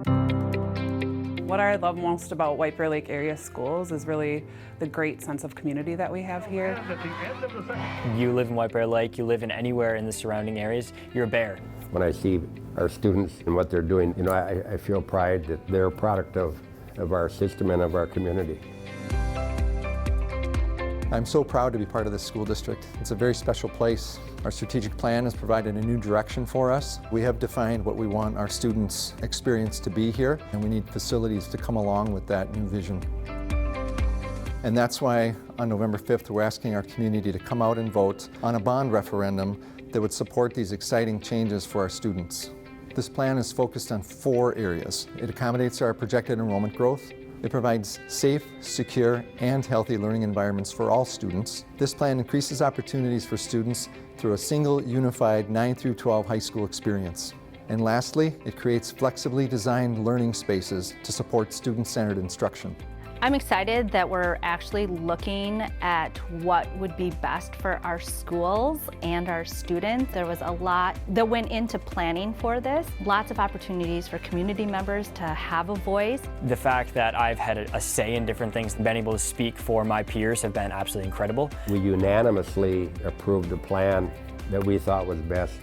What I love most about White Bear Lake area schools is really the great sense of community that we have here. You live in White Bear Lake, you live in anywhere in the surrounding areas, you're a bear. When I see our students and what they're doing, you know, I feel pride that they're a product of our system and of our community. I'm so proud to be part of this school district. It's a very special place. Our strategic plan has provided a new direction for us. We have defined what we want our students' experience to be here, and we need facilities to come along with that new vision. And that's why on November 5th, we're asking our community to come out and vote on a bond referendum that would support these exciting changes for our students. This plan is focused on 4 areas. It accommodates our projected enrollment growth. It provides safe, secure, and healthy learning environments for all students. This plan increases opportunities for students through a single, unified 9 through 12 high school experience. And lastly, it creates flexibly designed learning spaces to support student-centered instruction. I'm excited that we're actually looking at what would be best for our schools and our students. There was a lot that went into planning for this. Lots of opportunities for community members to have a voice. The fact that I've had a say in different things and been able to speak for my peers have been absolutely incredible. We unanimously approved a plan that we thought was best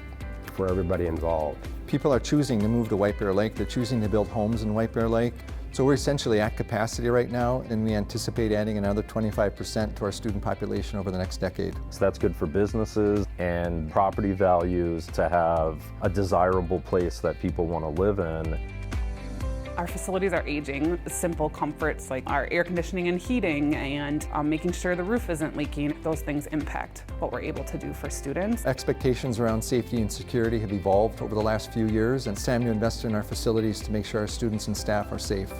for everybody involved. People are choosing to move to White Bear Lake. They're choosing to build homes in White Bear Lake. So we're essentially at capacity right now, and we anticipate adding another 25% to our student population over the next decade. So that's good for businesses and property values to have a desirable place that people want to live in. Our facilities are aging. Simple comforts like our air conditioning and heating and making sure the roof isn't leaking, those things impact what we're able to do for students. Expectations around safety and security have evolved over the last few years, and it's time to invest in our facilities to make sure our students and staff are safe.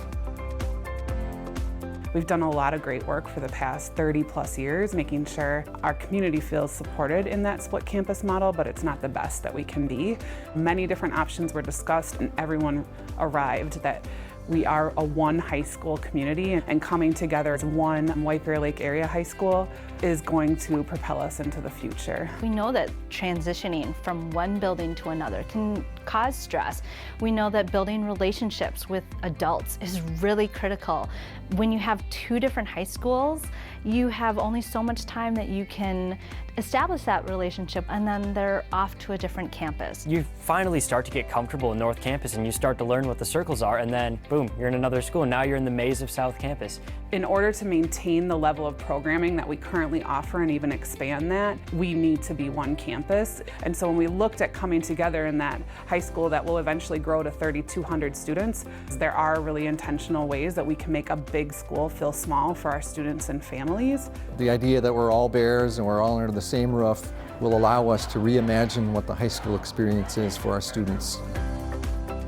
We've done a lot of great work for the past 30+ years, making sure our community feels supported in that split campus model, but it's not the best that we can be. Many different options were discussed, and everyone arrived that we are a one high school community, and coming together as one White Bear Lake area high school is going to propel us into the future. We know that transitioning from one building to another can cause stress. We know that building relationships with adults is really critical. When you have 2 different high schools, you have only so much time that you can establish that relationship, and then they're off to a different campus. You finally start to get comfortable in North Campus and you start to learn what the circles are, and then boom, you're in another school. Now you're in the maze of South Campus. In order to maintain the level of programming that we currently offer and even expand that, we need to be one campus. And so when we looked at coming together in that high school that will eventually grow to 3,200 students, there are really intentional ways that we can make a big school feel small for our students and families. The idea that we're all bears and we're all under the same roof will allow us to reimagine what the high school experience is for our students.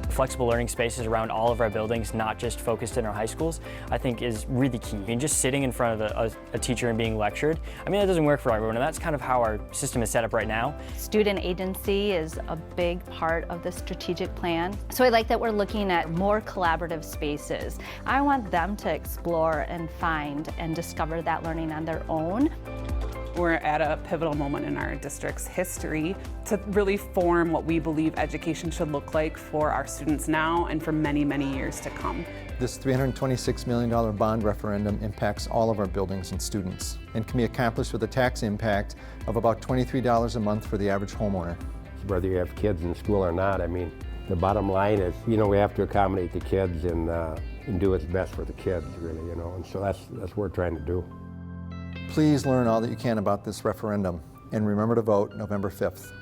Flexible learning spaces around all of our buildings, not just focused in our high schools, I think is really key. And just sitting in front of a teacher and being lectured, I mean, that doesn't work for everyone, and that's kind of how our system is set up right now. Student agency is a big part of the strategic plan. So I like that we're looking at more collaborative spaces. I want them to explore and find and discover that learning on their own. We're at a pivotal moment in our district's history to really form what we believe education should look like for our students now and for many, many years to come. This $326 million bond referendum impacts all of our buildings and students, and can be accomplished with a tax impact of about $23 a month for the average homeowner. Whether you have kids in school or not, I mean, the bottom line is, you know, we have to accommodate the kids and do what's best for the kids, really, you know, and so that's what we're trying to do. Please learn all that you can about this referendum, and remember to vote November 5th.